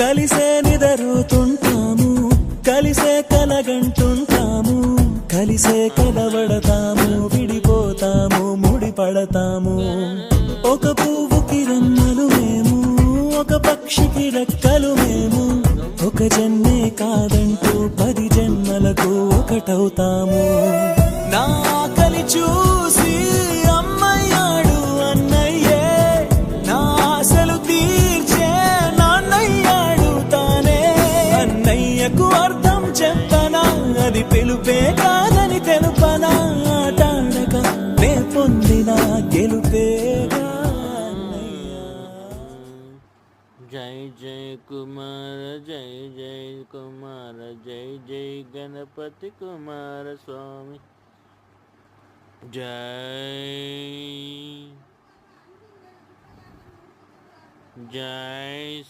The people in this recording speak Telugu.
కలిసే నిదరుతుంటాము, కలిసే కలగంటుంటాము, కలిసే కలవడతాము, విడిపోతాము, ముడిపడతాము. ఒక పువ్వుకి రెమ్మలు మేము, ఒక పక్షికి రెక్కలు మేము, ఒక జన్మే కాదంటూ 10 జన్మలకు ఒకటవుతాము. నా కలి చూసి అమ్మయ్యాడు అన్నయ్యే, నా ఆశలు తీర్చే నాన్నయ్యాడు తానే. అన్నయ్యకు అర్థం చెప్పనా, అది పిలుపే కాదని తెలుపనా, ఆటాడక నే పొందిన గెలుపేగా. జై జై కుమార, జై జై కుమార, జై జై గణపతి కుమార స్వామి. జై జై